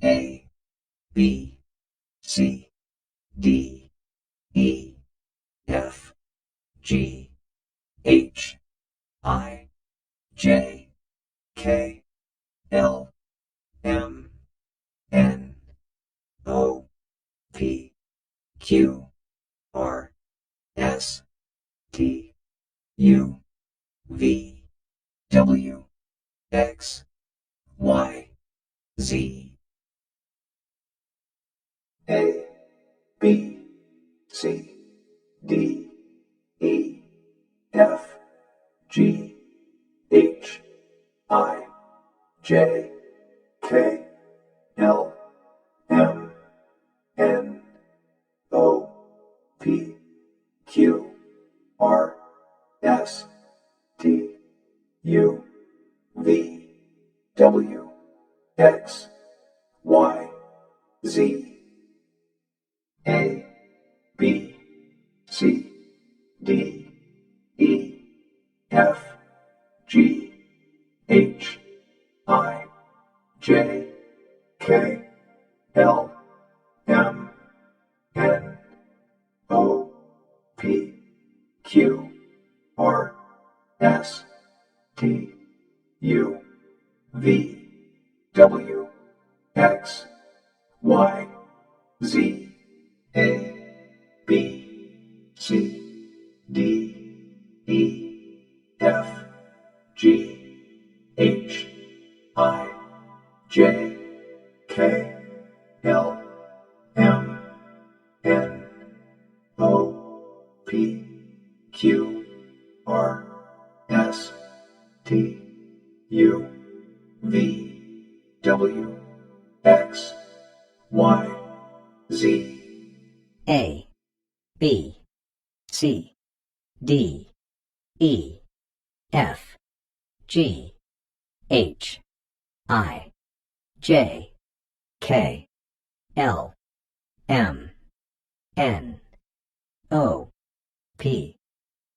A, B, C, D, E, F, G, H, I, J, K, L, M, N, O, P, Q, R, S, T, U, V, W, X, Y, Z. A, B, C, D, E, F, G, H, I, J, K, L, M, N, O, P, Q, R, S, T, U, V, W, X, Y, Z. A, B, C, D, E, F, G, H, I, J, K, L, M, N, O, P, Q, R, S, T, U, V, W, X, Y, Z. A, B, C, D, E, F, G, H, I, J, K, L, M, N, O, P, Q, R, S, T, U, V, W, X, Y, Z. A, B, C, D, E, F, G, H, I, J, K, L, M, N, O, P,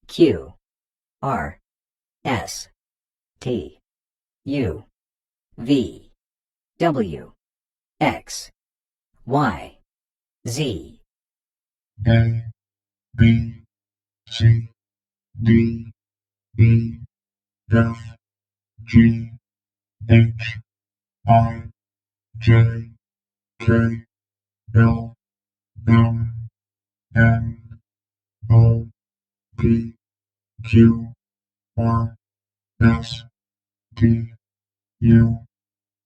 Q, R, S, T, U, V, W, X, Y, Z. A, B, C, D, E, F, G, H, I, J, K, L, M, N, O, P, Q, R, S, T, U,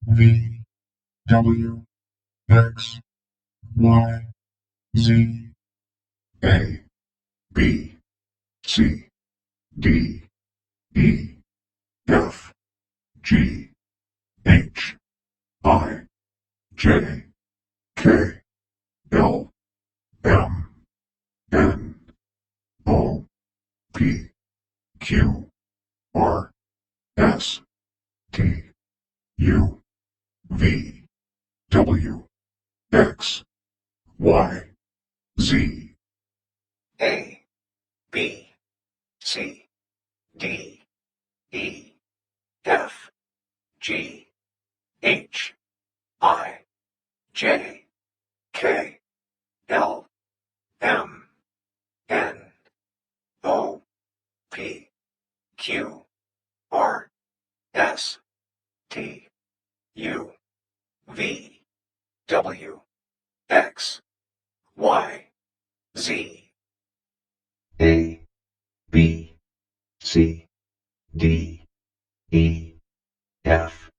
V, W, X, Y, Z. A, B, C, D, E, F, G, H, I, J, K, L, M, N, O, P, Q, R, S, T, U, V, W, X, Y, Z. A, B, C, D, E, F, G, H, I, J, K, L, M, N, O, P, Q, R, S, T, U, V, W, X, Y, Z. A, B, C, D, E, F,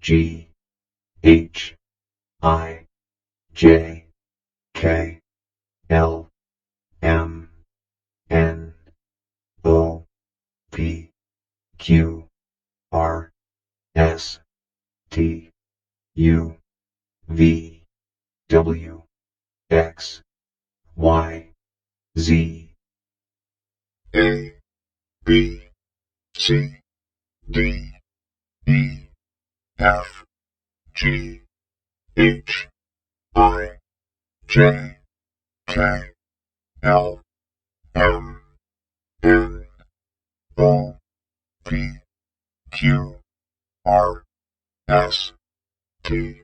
G, H, I, J, K, L, M, N, O, P, Q, R, S, T, U, V, W, X, Y, Z. A, B, C, D, E, F, G, H, I, J, K, L, M, N, O, P, Q, R, S, T,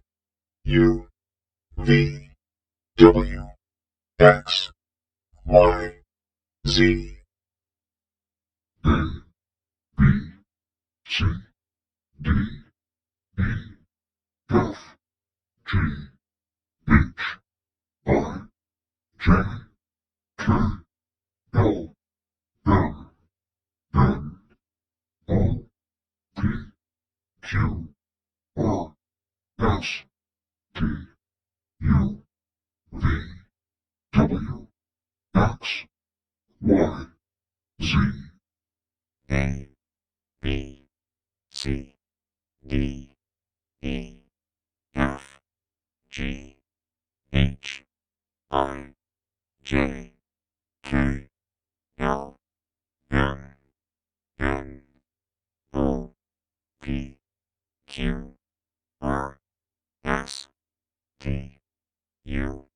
U, V, W, X, Y, Z. A, B, C, D, E, F, G, H, I, J, K, L, M, N, O, P, Q, R, S, T, U, V, W, X, Y, Z. A, B, C, D, E, F, G, H, I, J, K, L, M, N, O, P, Q, R, S, T,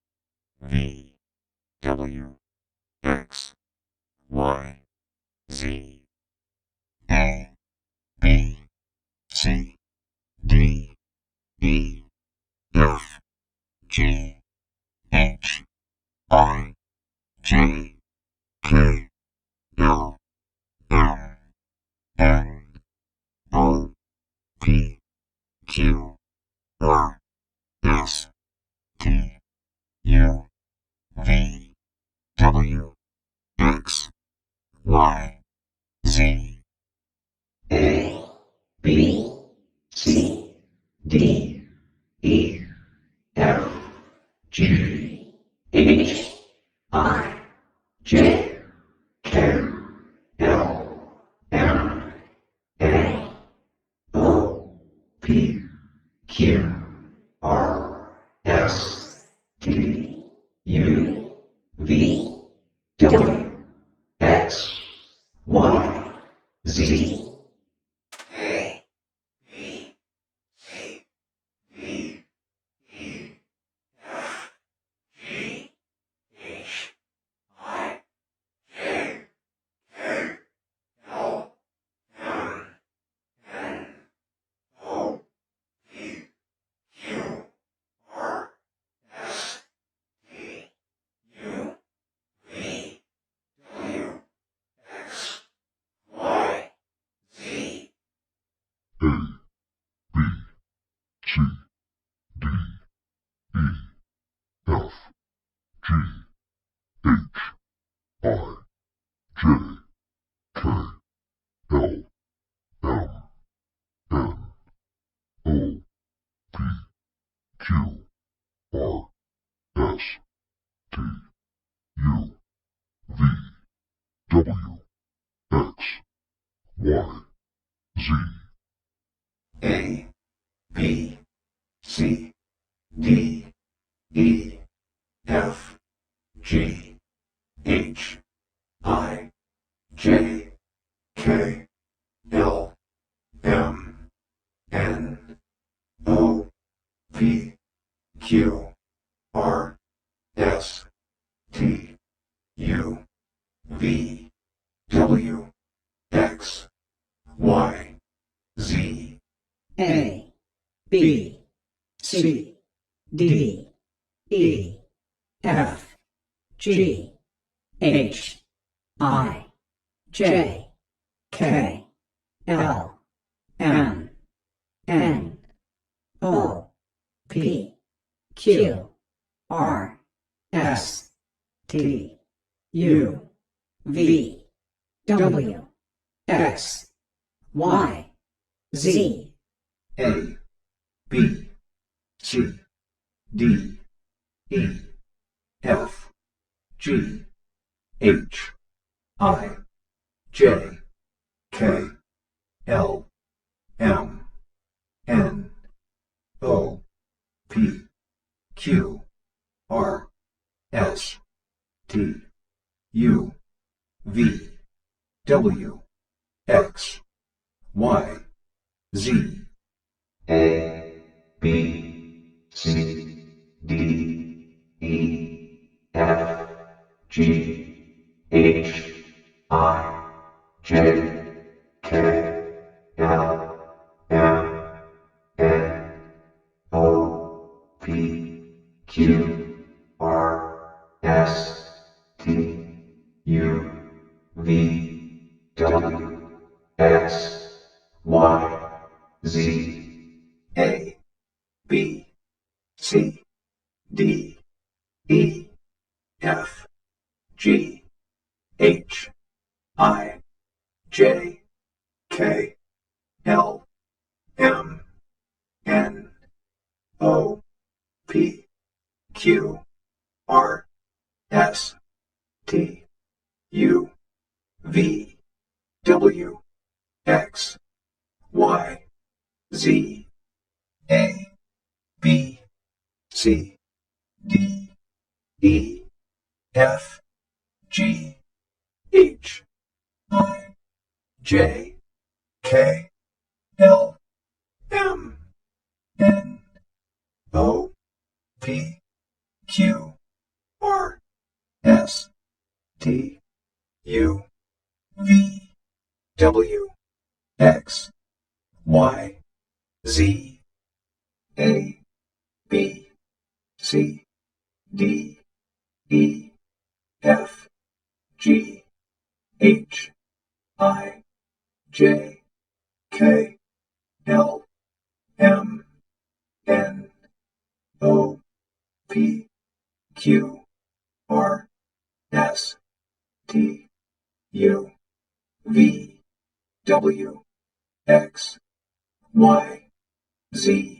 U, V, W, X, Y, Z. A, B, C, D, E, F, G, H, I, J, K, L, M, N, O, P, Q, R, S, T, U, V, W, X, Y, Z. A, B, C, D, E, F, G, H, I, J, K, L, M, N, O, P, Q, R, S, T, U, V, W, X, Y, Z. A, B, C, D, E, F, G, H, I, J, K, L, M, N, O, P, Q, R, S, T, U, V, W, X, Y, Z. A, B, C, D, E, F, G, H, I, J, K, L, M, N, O, P, Q, R, S, T, U, V, W, X, Y, Z. A, B, C, D, E, F, G, H, I, J, K, L, M, N, O, P, Q, R, S, T, U, V, W, X, Y, Z. A, B, C, D, E, F, G, H, I, J, K, L, M, N, O, P, Q, R, S, T, U, V, W, X, Y, Z. A, B, C, D, E, F, G, H, I, J, K, L, M, N, O, P, P, Q, R, S, T, U, V, W, X, Y, Z, A, B, C, D, E, F, G, H, I, J, K, L, M, N, O, P, Q, R, S, T, U, V, W, X, Y, Z, A, B, C, D, E, F, G, H, I, J, K, L, M, N, O, P, Q, R, S, T, U, V, W, X, Y, Z, A, B, C, D, E, F, G, H, I, J, K, L, M, N, O, P, Q, R, S, T, U, V, W, X, Y, Z,